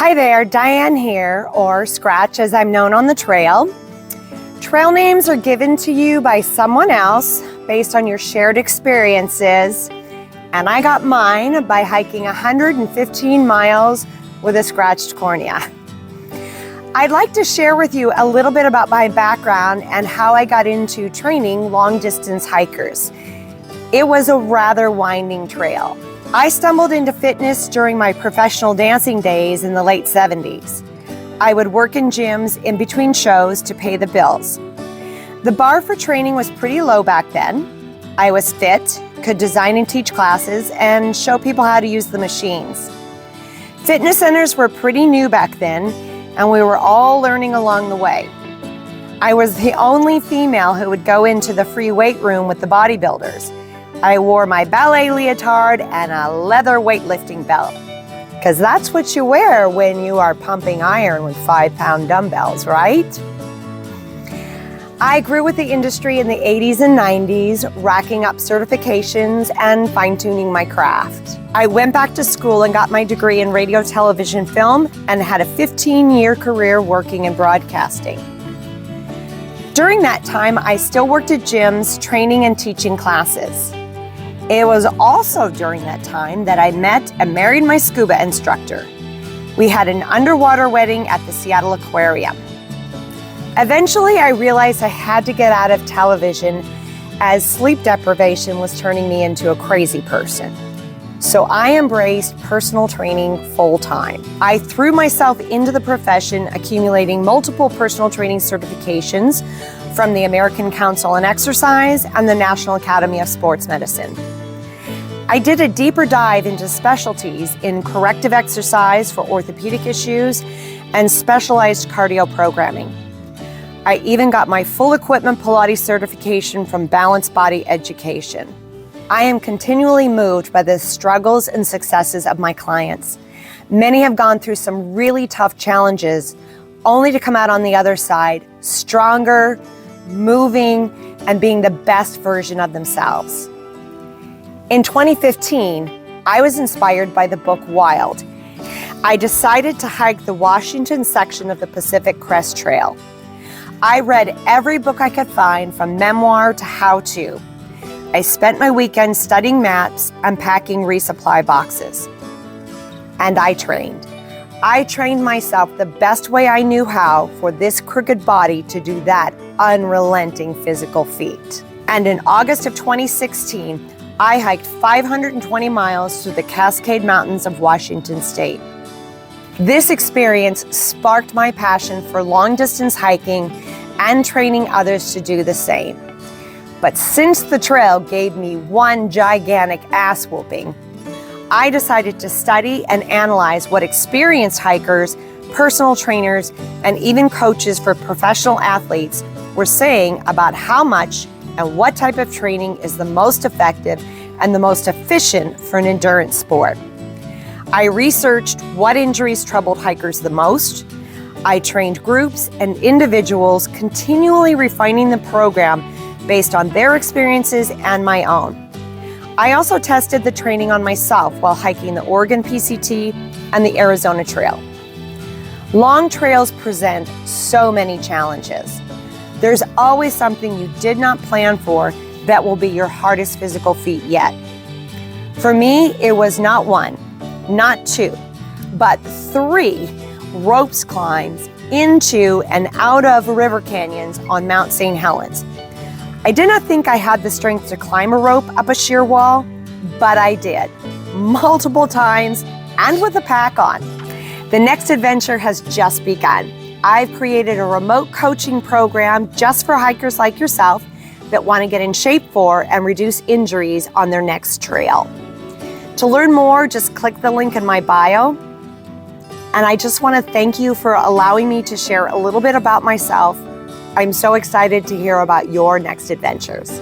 Hi there, Diane here, or Scratch as I'm known on the trail. Trail names are given to you by someone else based on your shared experiences, and I got mine by hiking 115 miles with a scratched cornea. I'd like to share with you a little bit about my background and how I got into training long-distance hikers. It was a rather winding trail. I stumbled into fitness during my professional dancing days in the late 70s. I would work in gyms in between shows to pay the bills. The bar for training was pretty low back then. I was fit, could design and teach classes, and show people how to use the machines. Fitness centers were pretty new back then, and we were all learning along the way. I was the only female who would go into the free weight room with the bodybuilders. I wore my ballet leotard and a leather weightlifting belt, because that's what you wear when you are pumping iron with 5-pound dumbbells, right? I grew with the industry in the 80s and 90s, racking up certifications and fine-tuning my craft. I went back to school and got my degree in radio, television, film, and had a 15-year career working in broadcasting. During that time, I still worked at gyms, training and teaching classes. It was also during that time that I met and married my scuba instructor. We had an underwater wedding at the Seattle Aquarium. Eventually, I realized I had to get out of television as sleep deprivation was turning me into a crazy person. So I embraced personal training full-time. I threw myself into the profession, accumulating multiple personal training certifications from the American Council on Exercise and the National Academy of Sports Medicine. I did a deeper dive into specialties in corrective exercise for orthopedic issues and specialized cardio programming. I even got my full equipment Pilates certification from Balanced Body Education. I am continually moved by the struggles and successes of my clients. Many have gone through some really tough challenges, only to come out on the other side stronger, moving, and being the best version of themselves. In 2015, I was inspired by the book Wild. I decided to hike the Washington section of the Pacific Crest Trail. I read every book I could find, from memoir to how-to. I spent my weekend studying maps and packing resupply boxes. And I trained. I trained myself the best way I knew how for this crooked body to do that unrelenting physical feat. And in August of 2016, I hiked 520 miles through the Cascade Mountains of Washington State. This experience sparked my passion for long-distance hiking and training others to do the same. But since the trail gave me one gigantic ass whooping, I decided to study and analyze what experienced hikers, personal trainers, and even coaches for professional athletes were saying about how much and what type of training is the most effective and the most efficient for an endurance sport. I researched what injuries troubled hikers the most. I trained groups and individuals, continually refining the program based on their experiences and my own. I also tested the training on myself while hiking the Oregon PCT and the Arizona Trail. Long trails present so many challenges. There's always something you did not plan for that will be your hardest physical feat yet. For me, it was not one, not two, but 3 ropes climbs into and out of river canyons on Mount St. Helens. I did not think I had the strength to climb a rope up a sheer wall, but I did, multiple times and with a pack on. The next adventure has just begun. I've created a remote coaching program just for hikers like yourself that want to get in shape for and reduce injuries on their next trail. To learn more, just click the link in my bio. And I just want to thank you for allowing me to share a little bit about myself. I'm so excited to hear about your next adventures.